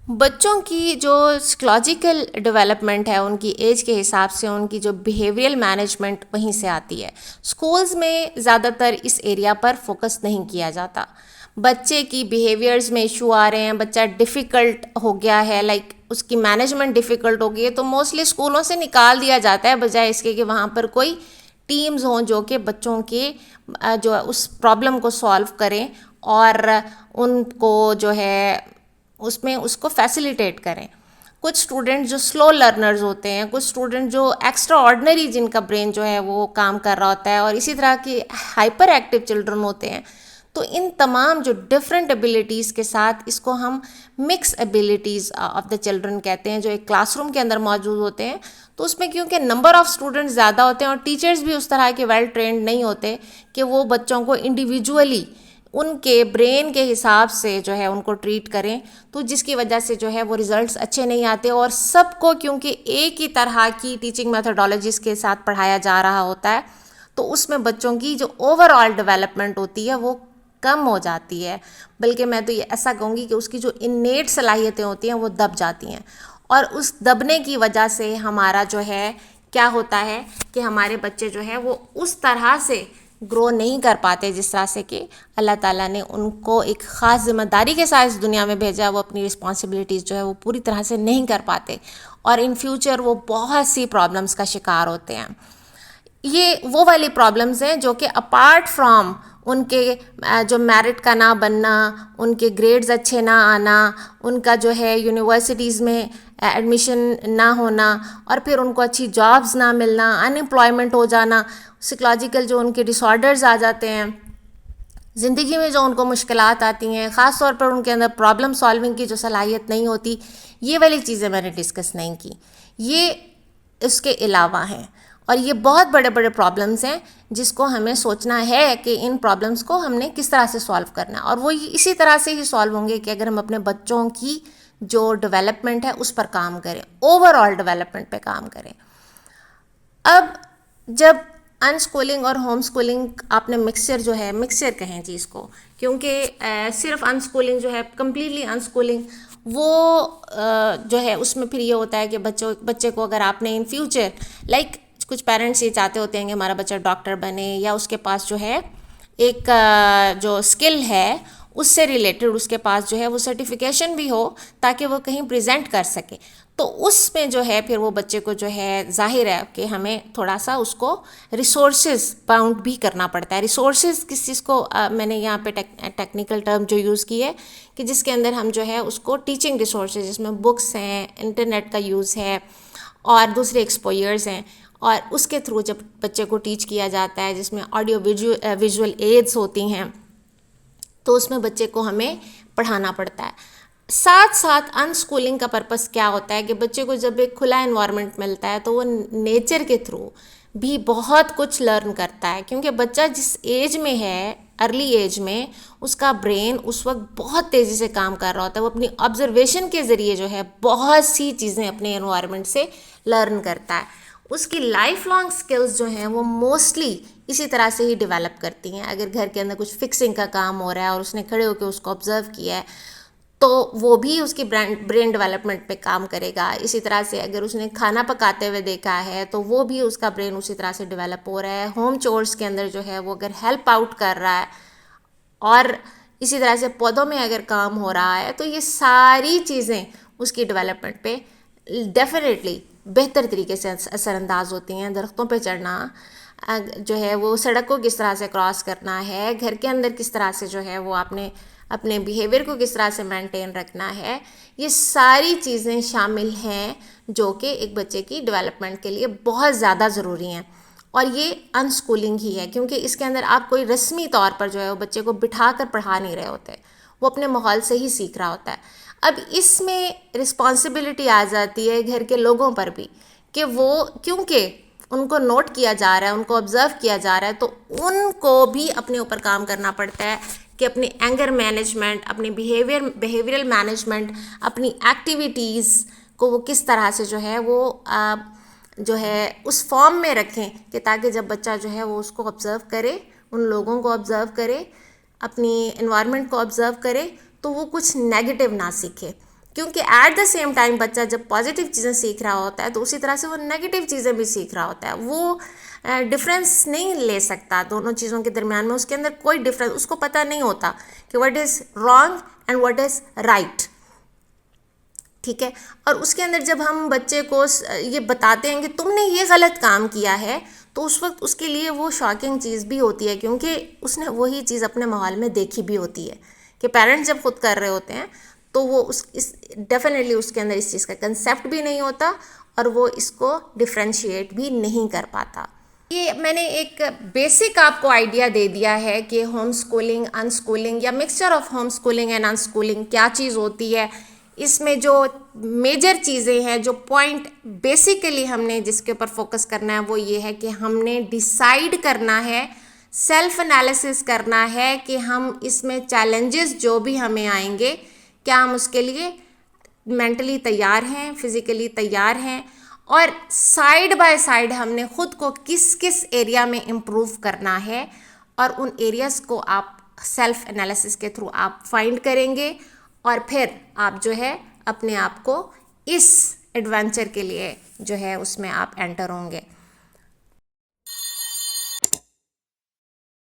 بچوں کی جو سائیکلوجیکل ڈیولپمنٹ ہے ان کی ایج کے حساب سے ان کی جو بیہیویئرل مینجمنٹ وہیں سے آتی ہے. اسکولز میں زیادہ تر اس ایریا پر فوکس نہیں کیا جاتا. بچے کی بیہیویئرز میں ایشو آ رہے ہیں, بچہ ڈیفیکلٹ ہو گیا ہے, لائک اس کی مینجمنٹ ڈیفیکلٹ ہو گئی ہے, تو موسٹلی اسکولوں سے نکال دیا جاتا ہے بجائے اس کے کہ وہاں پر کوئی ٹیمز ہوں جو کہ بچوں کے جو اس پرابلم کو سالو کریں اور ان کو جو ہے اس کو فیسیلیٹیٹ کریں. کچھ اسٹوڈنٹ جو سلو لرنرز ہوتے ہیں, کچھ اسٹوڈنٹ جو ایکسٹرا آرڈنری جن کا برین جو ہے وہ کام کر رہا ہوتا ہے, اور اسی طرح کے ہائپر ایکٹیو چلڈرن ہوتے ہیں. تو ان تمام جو ڈفرینٹ ایبیلٹیز کے ساتھ اس کو ہم مکس ایبیلٹیز آف دا چلڈرن کہتے ہیں, جو ایک کلاس روم کے اندر موجود ہوتے ہیں. تو اس میں کیونکہ نمبر آف اسٹوڈنٹ زیادہ ہوتے ہیں اور ٹیچرز بھی اس طرح کے ویل ٹرینڈ نہیں ہوتے کہ وہ بچوں کو انڈیویجولی ان کے برین کے حساب سے جو ہے ان کو ٹریٹ کریں, تو جس کی وجہ سے جو ہے وہ ریزلٹس اچھے نہیں آتے. اور سب کو کیونکہ ایک ہی طرح کی ٹیچنگ میتھڈالوجیز کے ساتھ پڑھایا جا رہا ہوتا ہے, تو اس میں بچوں کی جو اوور آل ڈیولپمنٹ ہوتی ہے وہ کم ہو جاتی ہے. بلکہ میں تو یہ ایسا کہوں گی کہ اس کی جو انیٹ صلاحیتیں ہوتی ہیں وہ دب جاتی ہیں. اور اس دبنے کی وجہ سے ہمارا جو ہے کیا ہوتا ہے کہ ہمارے بچے جو ہے وہ اس طرح سے گرو نہیں کر پاتے جس طرح سے کہ اللہ تعالیٰ نے ان کو ایک خاص ذمہ داری کے ساتھ اس دنیا میں بھیجا. وہ اپنی رسپانسبلٹیز جو ہے وہ پوری طرح سے نہیں کر پاتے, اور ان فیوچر وہ بہت سی پرابلمس کا شکار ہوتے ہیں. یہ وہ والی پرابلمز ہیں جو کہ اپارٹ فرام ان کے جو میرٹ کا نہ بننا, ان کے گریڈز اچھے نہ آنا, ان کا جو ہے یونیورسٹیز میں ایڈمیشن نہ ہونا, اور پھر ان کو اچھی جابز نہ ملنا, ان امپلائمنٹ ہو جانا, سائیکلوجیکل جو ان کے ڈس آرڈرز آ جاتے ہیں زندگی میں, جو ان کو مشکلات آتی ہیں, خاص طور پر ان کے اندر پرابلم سالونگ کی جو صلاحیت نہیں ہوتی. یہ والی چیزیں میں نے ڈسکس نہیں کی, یہ اس کے علاوہ ہیں. اور یہ بہت بڑے بڑے پرابلمس ہیں جس کو ہمیں سوچنا ہے کہ ان پرابلمس کو ہم نے کس طرح سے سالو کرنا ہے. اور وہ اسی طرح سے ہی سالو ہوں گے کہ اگر ہم اپنے بچوں کی جو ڈیولپمنٹ ہے اس پر کام کریں, اوور آل ڈیولپمنٹ پہ کام کریں. اب جب ان اسکولنگ اور ہوم اسکولنگ آپ نے مکسچر جو ہے, مکسچر کہیں چیز کو, کیونکہ صرف ان اسکولنگ جو ہے کمپلیٹلی ان اسکولنگ وہ جو ہے اس میں پھر یہ ہوتا ہے کہ بچے کو اگر آپ نے ان فیوچر لائک کچھ پیرنٹس یہ چاہتے ہوتے ہیں کہ ہمارا بچہ ڈاکٹر بنے, یا اس کے پاس جو ہے ایک جو اسکل ہے اس سے ریلیٹڈ اس کے پاس جو ہے وہ سرٹیفکیشن بھی ہو تاکہ وہ کہیں پریزنٹ کر سکے. تو اس میں جو ہے پھر وہ بچے کو جو ہے ظاہر ہے کہ ہمیں تھوڑا سا اس کو ریسورسز باؤنڈ بھی کرنا پڑتا ہے. ریسورسز کس چیز کو میں نے یہاں پہ ٹیکنیکل ٹرم جو یوز کی ہے کہ جس کے اندر ہم جو ہے اس کو ٹیچنگ ریسورسز, جس میں بکس ہیں, انٹرنیٹ کا یوز ہے, اور دوسرے ایکسپوئرز ہیں, اور اس کے تھرو جب بچے کو ٹیچ کیا جاتا ہے, جس میں آڈیو ویژول ایڈز ہوتی ہیں, تو اس میں بچے کو ہمیں پڑھانا پڑتا ہے. ساتھ ساتھ ان اسکولنگ کا پرپس کیا ہوتا ہے کہ بچے کو جب ایک کھلا انوائرمنٹ ملتا ہے تو وہ نیچر کے تھرو بھی بہت کچھ لرن کرتا ہے, کیونکہ بچہ جس ایج میں ہے, ارلی ایج میں, اس کا برین اس وقت بہت تیزی سے کام کر رہا ہوتا ہے. وہ اپنی آبزرویشن کے ذریعے جو ہے بہت سی چیزیں اپنے انوائرمنٹ سے لرن کرتا ہے. اس کی لائف لانگ سکلز جو ہیں وہ موسٹلی اسی طرح سے ہی ڈیولپ کرتی ہیں. اگر گھر کے اندر کچھ فکسنگ کا کام ہو رہا ہے اور اس نے کھڑے ہو کے اس کو آبزرو کیا ہے تو وہ بھی اس کی برین ڈیولپمنٹ پہ کام کرے گا. اسی طرح سے اگر اس نے کھانا پکاتے ہوئے دیکھا ہے تو وہ بھی اس کا برین اسی طرح سے ڈیولپ ہو رہا ہے. ہوم چورس کے اندر جو ہے وہ اگر ہیلپ آؤٹ کر رہا ہے, اور اسی طرح سے پودوں میں اگر کام ہو رہا ہے, تو یہ ساری چیزیں اس کی ڈیولپمنٹ پہ ڈیفینیٹلی بہتر طریقے سے اثر انداز ہوتی ہیں. درختوں پہ چڑھنا جو ہے, وہ سڑک کو کس طرح سے کراس کرنا ہے, گھر کے اندر کس طرح سے جو ہے وہ آپ نے اپنے بیہیویئر کو کس طرح سے مینٹین رکھنا ہے, یہ ساری چیزیں شامل ہیں جو کہ ایک بچے کی ڈیولپمنٹ کے لیے بہت زیادہ ضروری ہیں. اور یہ ان اسکولنگ ہی ہے, کیونکہ اس کے اندر آپ کوئی رسمی طور پر جو ہے وہ بچے کو بٹھا کر پڑھا نہیں رہے ہوتے, وہ اپنے ماحول سے ہی سیکھ رہا ہوتا ہے. اب اس میں رسپانسبلٹی آ جاتی ہے گھر کے لوگوں پر بھی کہ وہ کیونکہ ان کو نوٹ کیا جا رہا ہے, ان کو آبزرو کیا جا رہا ہے, تو ان کو بھی اپنے اوپر کام کرنا پڑتا ہے کہ اپنی اینگر مینجمنٹ, اپنی بیہیویئرل مینجمنٹ, اپنی ایکٹیویٹیز کو وہ کس طرح سے جو ہے وہ جو ہے اس فارم میں رکھیں کہ تاکہ جب بچہ جو ہے وہ اس کو آبزرو کرے, ان لوگوں کو آبزرو کرے, اپنی انوائرمنٹ کو آبزرو کرے, تو وہ کچھ نیگیٹو نہ سیکھے. کیونکہ ایٹ دا سیم ٹائم بچہ جب پازیٹیو چیزیں سیکھ رہا ہوتا ہے تو اسی طرح سے وہ نگیٹیو چیزیں بھی سیکھ رہا ہوتا ہے. وہ ڈفرینس نہیں لے سکتا دونوں چیزوں کے درمیان میں. اس کے اندر کوئی ڈفرینس, اس کو پتہ نہیں ہوتا کہ what is wrong and what is right. ٹھیک ہے. اور اس کے اندر جب ہم بچے کو یہ بتاتے ہیں کہ تم نے یہ غلط کام کیا ہے, تو اس وقت اس کے لیے وہ شاکنگ چیز بھی ہوتی ہے, کیونکہ اس نے وہی چیز اپنے ماحول میں دیکھی بھی ہوتی ہے کہ پیرنٹس جب خود کر رہے ہوتے ہیں تو وہ ڈیفینیٹلی اس کے اندر اس چیز کا کنسیپٹ بھی نہیں ہوتا اور وہ اس کو ڈفرینشیٹ بھی نہیں کر پاتا. یہ میں نے ایک بیسک آپ کو آئیڈیا دے دیا ہے کہ ہوم اسکولنگ, ان اسکولنگ یا mixture of home schooling and in schooling کیا چیز ہوتی ہے. اس میں جو میجر چیزیں ہیں, جو پوائنٹ بیسیکلی ہم نے جس کے اوپر فوکس کرنا ہے وہ یہ ہے کہ ہم نے ڈیسائیڈ کرنا ہے, سیلف انالیسس کرنا ہے کہ ہم اس میں چیلنجز جو بھی ہمیں آئیں گے کیا ہم اس کے لیے مینٹلی تیار ہیں, فزیکلی تیار ہیں, اور سائیڈ بائی سائیڈ ہم نے خود کو کس کس ایریا میں امپروو کرنا ہے, اور ان ایریاز کو آپ سیلف انالیسس کے تھرو آپ فائنڈ کریں گے, اور پھر آپ جو ہے اپنے آپ کو اس ایڈونچر کے لیے جو ہے اس میں آپ انٹر ہوں گے.